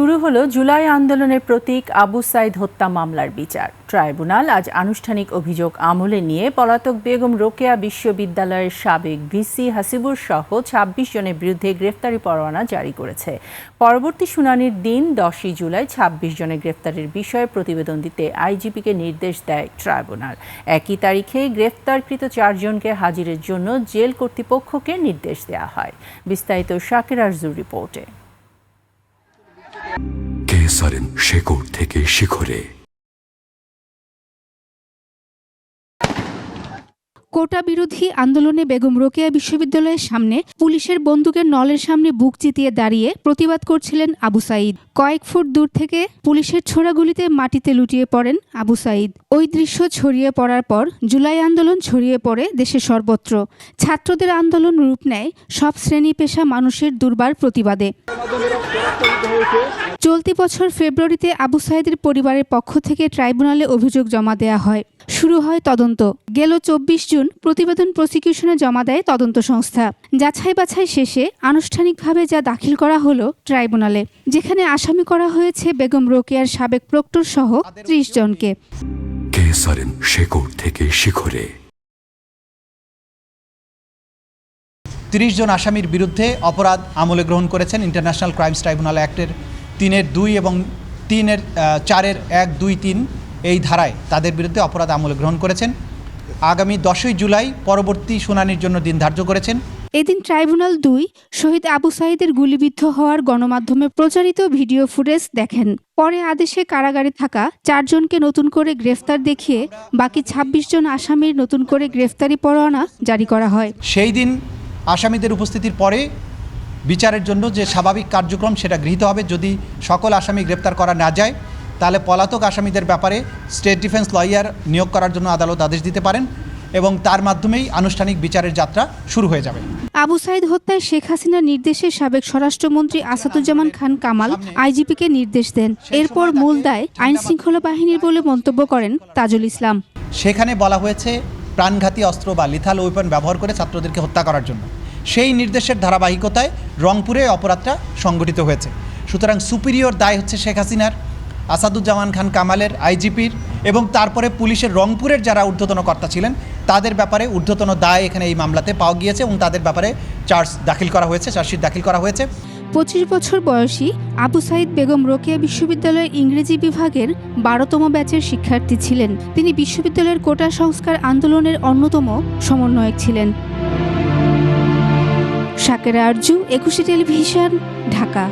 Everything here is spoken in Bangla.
শুরু হলো জুলাই আন্দোলনের প্রতীক আবু সাইদ হত্যা মামলার বিচার। ট্রাইব্যুনাল আজ আনুষ্ঠানিক অভিযোগ আমলে নিয়ে পলাতক বেগম রোকেয়া বিশ্ববিদ্যালয়ের সাবেক ভিসি হাসিবুর সহ ২৬ জনের বিরুদ্ধে গ্রেফতারি পরোয়ানা জারি করেছে। পরবর্তী শুনানির দিন ১০ই জুলাই ২৬ জনের গ্রেফতারের বিষয়ে প্রতিবেদন দিতে আইজিপিকে নির্দেশ দেয় ট্রাইব্যুনাল। একই তারিখে গ্রেফতারকৃত ৪ জনকে হাজিরের জন্য জেল কর্তৃপক্ষকে নির্দেশ দেওয়া হয়। বিস্তারিত শাকির আরজুর রিপোর্টে। শেকড় থেকে শিখরে। কোটা বিরোধী আন্দোলনে বেগম রোকেয়া বিশ্ববিদ্যালয়ের সামনে পুলিশের বন্দুকের নলের সামনে বুক চিতিয়ে দাঁড়িয়ে প্রতিবাদ করছিলেন আবু সাইদ। কয়েক ফুট দূর থেকে পুলিশের ছোড়াগুলিতে মাটিতে লুটিয়ে পড়েন আবু সাইদ। ওই দৃশ্য ছড়িয়ে পড়ার পর জুলাই আন্দোলন ছড়িয়ে পড়ে দেশের সর্বত্র। ছাত্রদের আন্দোলন রূপ নেয় সব শ্রেণী পেশা মানুষের দুর্বার প্রতিবাদে। চলতি বছর ফেব্রুয়ারিতে আবু সাইদের পরিবারের পক্ষ থেকে ট্রাইব্যুনালে অভিযোগ জমা দেওয়া হয়। শুরু হয় তদন্ত। গেল ২৪ জুন প্রতিবেদন প্রসিকিউশনে জমা দেয় তদন্ত সংস্থা। যাচাই বাছাই শেষে আনুষ্ঠানিকভাবে যা দাখিল করা হলো ট্রাইব্যুনালে, যেখানে আসামি করা হয়েছে বেগম রোকেয়ার সাবেক প্রক্টর সহ ৩০ জনকে। শেকড় থেকে শিখরে। ৩০ জন আসামির বিরুদ্ধে অপরাধ আমলে গ্রহণ করেছেন ইন্টারন্যাশনাল ক্রাইমস ট্রাইব্যুনাল অ্যাক্টের ৩-এর ২ এবং ৩-এর ৪-এর ১, ২, ৩ এই ধারায় তাদের বিরুদ্ধে অপরাধ আমলে গ্রহণ করেছেন। আগামী ১০ই জুলাই পরবর্তী শুনানির জন্য দিন ধার্য করেছেন। এদিন ট্রাইব্যুনাল ২ শহীদ আবু সাইদের গুলিবিদ্ধ হওয়ার গণমাধ্যমে প্রচারিত ভিডিও ফুটেজ দেখেন। পরে আদেশে কারাগারে থাকা ৪ জনকে নতুন করে গ্রেফতার দেখিয়ে বাকি ২৬ জন আসামির নতুন করে গ্রেফতারি পরোয়ানা জারি করা হয়। সেই দিন আসামিদের উপস্থিতির পরে বিচারের জন্য যে স্বাভাবিক কার্যক্রম সেটা গৃহীত হবে। যদি সকল আসামি গ্রেপ্তার করা না যায় তাহলে পলাতক আসামিদের ব্যাপারে স্টেট ডিফেন্স লয়ার নিয়োগ করার জন্য আদালত আদেশ দিতে পারেন এবং তার মাধ্যমেই আনুষ্ঠানিক বিচারের যাত্রা শুরু হয়ে যাবে। আবু সাইদ হত্যায় শেখ হাসিনার নির্দেশে সাবেক স্বরাষ্ট্রমন্ত্রী আসাদুজ্জামান খান কামাল আইজিপিকে নির্দেশ দেন। এরপর মূল দায় আইন শৃঙ্খলা বাহিনীর বলে মন্তব্য করেন তাজুল ইসলাম। সেখানে বলা হয়েছে প্রাণঘাতী অস্ত্র বা লিথাল ওয়েপন ব্যবহার করে ছাত্রদেরকে হত্যা করার জন্য। সেই নির্দেশের ধারাবাহিকতায় রংপুরে অপরাধটা সংগঠিত হয়েছে। সুতরাং সুপিরিয়র দায় হচ্ছে শেখ হাসিনার, আসাদুজ্জামান খান কামালের, আইজিপির এবং তারপরে পুলিশের রংপুরের যারা ঊর্ধ্বতন কর্তা ছিলেন তাদের ব্যাপারে ঊর্ধ্বতন দায় এখানে এই মামলাতে পাওয়া গিয়েছে এবং তাদের ব্যাপারে চার্জশিট দাখিল করা হয়েছে। ২৫ বছর বয়সী আবু সাইদ বেগম রোকেয়া বিশ্ববিদ্যালয়ের ইংরেজি বিভাগের ১২তম ব্যাচের শিক্ষার্থী ছিলেন। তিনি বিশ্ববিদ্যালয়ের কোটা সংস্কার আন্দোলনের অন্যতম সমন্বয়ক ছিলেন। শাকির আরজু, ২১ টেলিভিশন, ঢাকা।